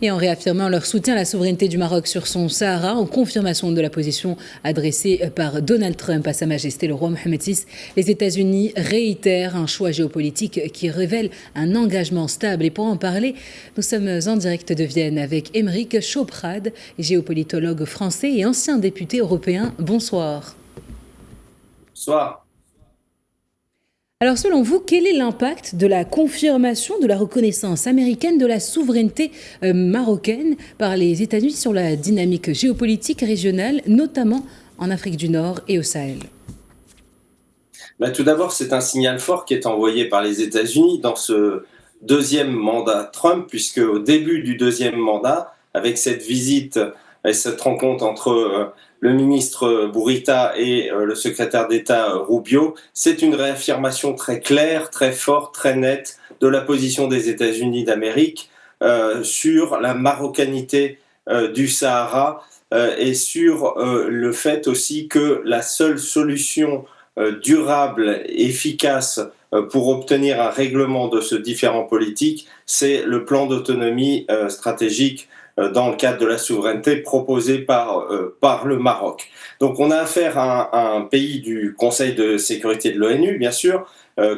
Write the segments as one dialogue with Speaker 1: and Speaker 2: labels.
Speaker 1: Et en réaffirmant leur soutien à la souveraineté du Maroc sur son Sahara, en confirmation de la position adressée par Donald Trump à Sa Majesté le roi Mohammed VI, les États-Unis réitèrent un choix géopolitique qui révèle un engagement stable. Et pour en parler, nous sommes en direct de Vienne avec Aymeric Chauprade, géopolitologue français et ancien député européen. Bonsoir.
Speaker 2: Bonsoir.
Speaker 1: Alors selon vous, quel est l'impact de la confirmation de la reconnaissance américaine de la souveraineté marocaine par les États-Unis sur la dynamique géopolitique régionale, notamment en Afrique du Nord et au Sahel?
Speaker 2: Tout d'abord, c'est un signal fort qui est envoyé par les États-Unis dans ce deuxième mandat Trump, puisque au début du deuxième mandat, avec cette visite et cette rencontre entre le ministre Bourita et le secrétaire d'État Rubio, c'est une réaffirmation très claire, très forte, très nette de la position des États-Unis d'Amérique sur la marocanité du Sahara et sur le fait aussi que la seule solution durable, efficace pour obtenir un règlement de ce différend politique, c'est le plan d'autonomie stratégique dans le cadre de la souveraineté proposé par le Maroc. Donc on a affaire à un pays du Conseil de sécurité de l'ONU, bien sûr,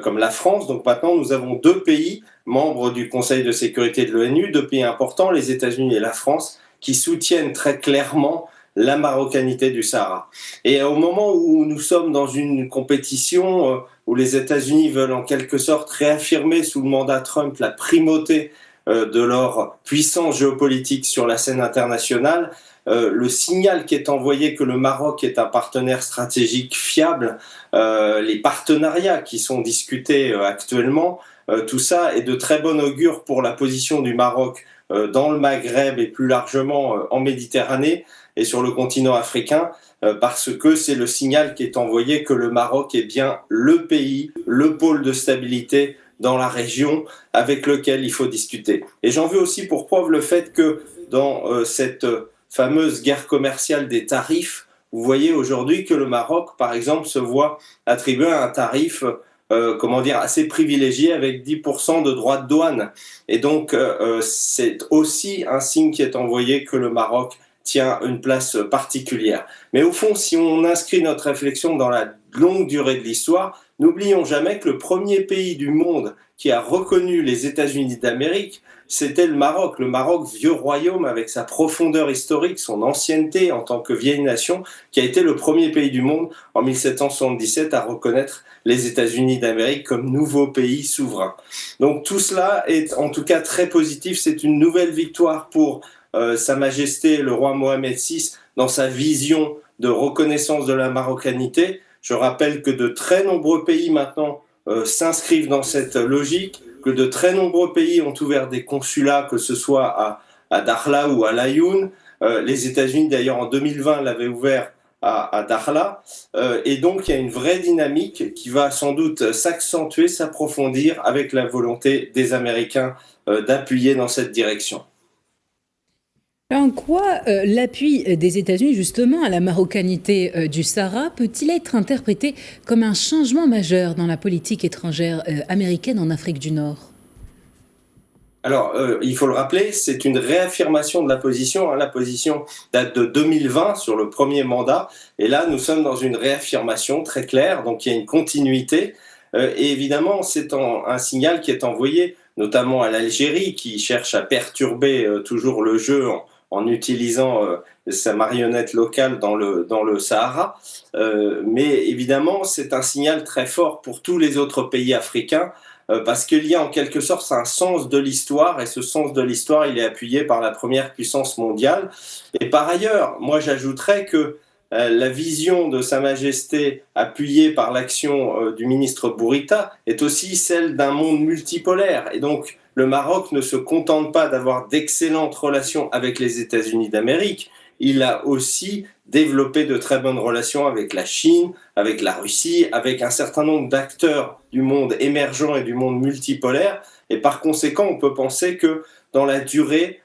Speaker 2: comme la France. Donc maintenant, nous avons deux pays membres du Conseil de sécurité de l'ONU, deux pays importants, les États-Unis et la France, qui soutiennent très clairement la marocanité du Sahara. Et au moment où nous sommes dans une compétition où les États-Unis veulent en quelque sorte réaffirmer sous le mandat Trump la primauté de leur puissance géopolitique sur la scène internationale, le signal qui est envoyé que le Maroc est un partenaire stratégique fiable, les partenariats qui sont discutés actuellement, tout ça est de très bon augure pour la position du Maroc dans le Maghreb et plus largement en Méditerranée et sur le continent africain, parce que c'est le signal qui est envoyé que le Maroc est bien le pays, le pôle de stabilité dans la région avec lequel il faut discuter. Et j'en veux aussi pour preuve le fait que dans cette fameuse guerre commerciale des tarifs, vous voyez aujourd'hui que le Maroc, par exemple, se voit attribuer un tarif assez privilégié avec 10% de droits de douane. Et donc, c'est aussi un signe qui est envoyé que le Maroc tient une place particulière. Mais au fond, si on inscrit notre réflexion dans la longue durée de l'histoire, n'oublions jamais que le premier pays du monde qui a reconnu les États-Unis d'Amérique, c'était le Maroc, vieux royaume avec sa profondeur historique, son ancienneté en tant que vieille nation, qui a été le premier pays du monde en 1777 à reconnaître les États-Unis d'Amérique comme nouveau pays souverain. Donc tout cela est en tout cas très positif, c'est une nouvelle victoire pour Sa Majesté le roi Mohammed VI dans sa vision de reconnaissance de la marocanité. Je rappelle que de très nombreux pays maintenant s'inscrivent dans cette logique, que de très nombreux pays ont ouvert des consulats, que ce soit à Dakhla ou à Laayoune. Les États-Unis, d'ailleurs, en 2020, l'avaient ouvert à Dakhla. Et donc, il y a une vraie dynamique qui va sans doute s'accentuer, s'approfondir avec la volonté des Américains d'appuyer dans cette direction.
Speaker 1: En quoi l'appui des États-Unis justement à la marocanité du Sahara peut-il être interprété comme un changement majeur dans la politique étrangère américaine en Afrique du Nord?
Speaker 2: Alors, il faut le rappeler, c'est une réaffirmation de la position. La position date de 2020 sur le premier mandat. Et là, nous sommes dans une réaffirmation très claire. Donc, il y a une continuité. Et évidemment, c'est un signal qui est envoyé notamment à l'Algérie qui cherche à perturber toujours le jeu en utilisant sa marionnette locale dans le Sahara. Mais évidemment, c'est un signal très fort pour tous les autres pays africains parce qu'il y a en quelque sorte un sens de l'histoire et ce sens de l'histoire, il est appuyé par la première puissance mondiale. Et par ailleurs, moi j'ajouterais que la vision de Sa Majesté appuyée par l'action du ministre Bourita est aussi celle d'un monde multipolaire. Et donc, le Maroc ne se contente pas d'avoir d'excellentes relations avec les États-Unis d'Amérique, il a aussi développé de très bonnes relations avec la Chine, avec la Russie, avec un certain nombre d'acteurs du monde émergent et du monde multipolaire. Et par conséquent, on peut penser que dans la durée,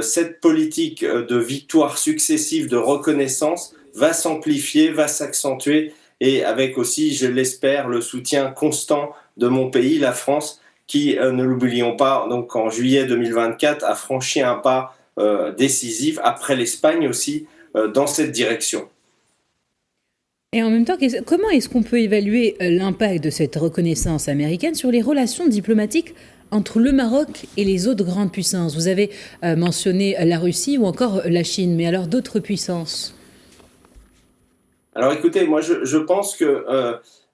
Speaker 2: cette politique de victoire successive, de reconnaissance, va s'amplifier, va s'accentuer, et avec aussi, je l'espère, le soutien constant de mon pays, la France, qui, ne l'oublions pas, donc en juillet 2024, a franchi un pas décisif, après l'Espagne aussi, dans cette direction.
Speaker 1: Et en même temps, comment est-ce qu'on peut évaluer l'impact de cette reconnaissance américaine sur les relations diplomatiques entre le Maroc et les autres grandes puissances? Vous avez mentionné la Russie ou encore la Chine, mais alors d'autres puissances?
Speaker 2: Alors écoutez, moi je pense que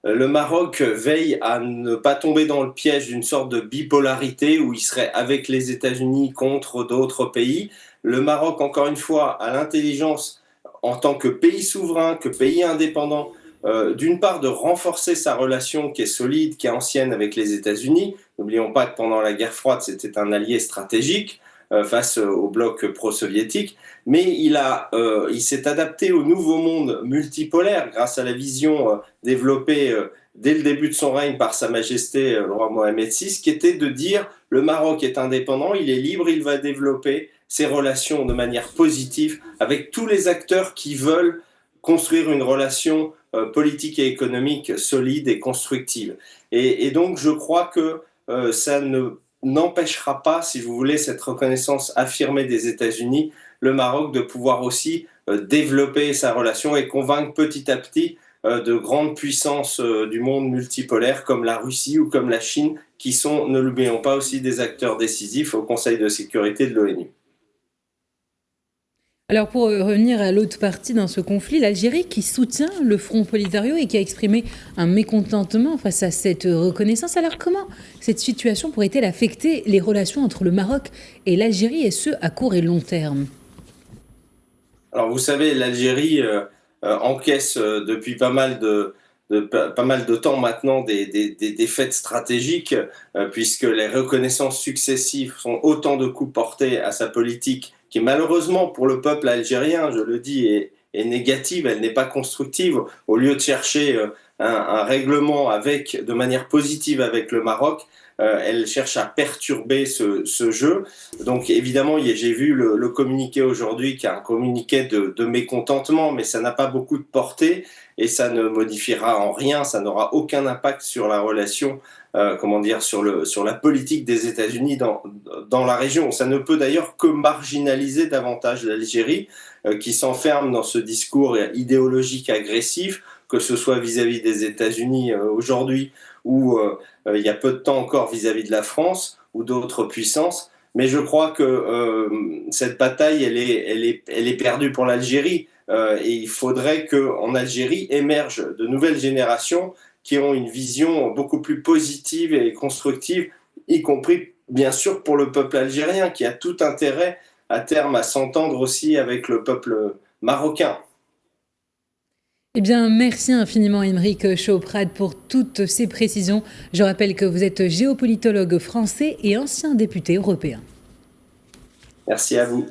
Speaker 2: le Maroc veille à ne pas tomber dans le piège d'une sorte de bipolarité où il serait avec les États-Unis contre d'autres pays. Le Maroc, encore une fois, a l'intelligence en tant que pays souverain, que pays indépendant, d'une part de renforcer sa relation qui est solide, qui est ancienne avec les États-Unis. N'oublions pas que pendant la guerre froide, c'était un allié stratégique face au bloc pro-soviétique, mais il s'est adapté au nouveau monde multipolaire grâce à la vision développée dès le début de son règne par Sa Majesté le roi Mohamed VI, qui était de dire le Maroc est indépendant, il est libre, il va développer ses relations de manière positive avec tous les acteurs qui veulent construire une relation politique et économique solide et constructive. Et donc je crois que ça n'empêchera pas, si vous voulez, cette reconnaissance affirmée des États-Unis, le Maroc de pouvoir aussi développer sa relation et convaincre petit à petit de grandes puissances du monde multipolaire comme la Russie ou comme la Chine, qui sont, ne l'oublions pas, aussi des acteurs décisifs au Conseil de sécurité de l'ONU.
Speaker 1: Alors pour revenir à l'autre partie dans ce conflit, l'Algérie qui soutient le Front Polisario et qui a exprimé un mécontentement face à cette reconnaissance. Alors comment cette situation pourrait-elle affecter les relations entre le Maroc et l'Algérie, et ce à court et long terme?
Speaker 2: Alors vous savez, l'Algérie encaisse depuis pas mal de temps maintenant des défaites stratégiques, puisque les reconnaissances successives sont autant de coups portés à sa politique qui malheureusement pour le peuple algérien, je le dis, est négative, elle n'est pas constructive. Au lieu de chercher un règlement de manière positive avec le Maroc, elle cherche à perturber ce jeu. Donc évidemment, j'ai vu le communiqué aujourd'hui, qui est un communiqué de mécontentement, mais ça n'a pas beaucoup de portée et ça ne modifiera en rien, ça n'aura aucun impact sur la relation, sur la politique des États-Unis dans la région. Ça ne peut d'ailleurs que marginaliser davantage l'Algérie, qui s'enferme dans ce discours idéologique agressif, que ce soit vis-à-vis des États-Unis aujourd'hui ou il y a peu de temps encore vis-à-vis de la France ou d'autres puissances. Mais je crois que cette bataille, elle est perdue pour l'Algérie. Et il faudrait qu'en Algérie émergent de nouvelles générations qui ont une vision beaucoup plus positive et constructive, y compris bien sûr pour le peuple algérien, qui a tout intérêt à terme à s'entendre aussi avec le peuple marocain.
Speaker 1: Eh bien, merci infiniment, Aymeric Chauprade, pour toutes ces précisions. Je rappelle que vous êtes géopolitologue français et ancien député européen.
Speaker 2: Merci à vous.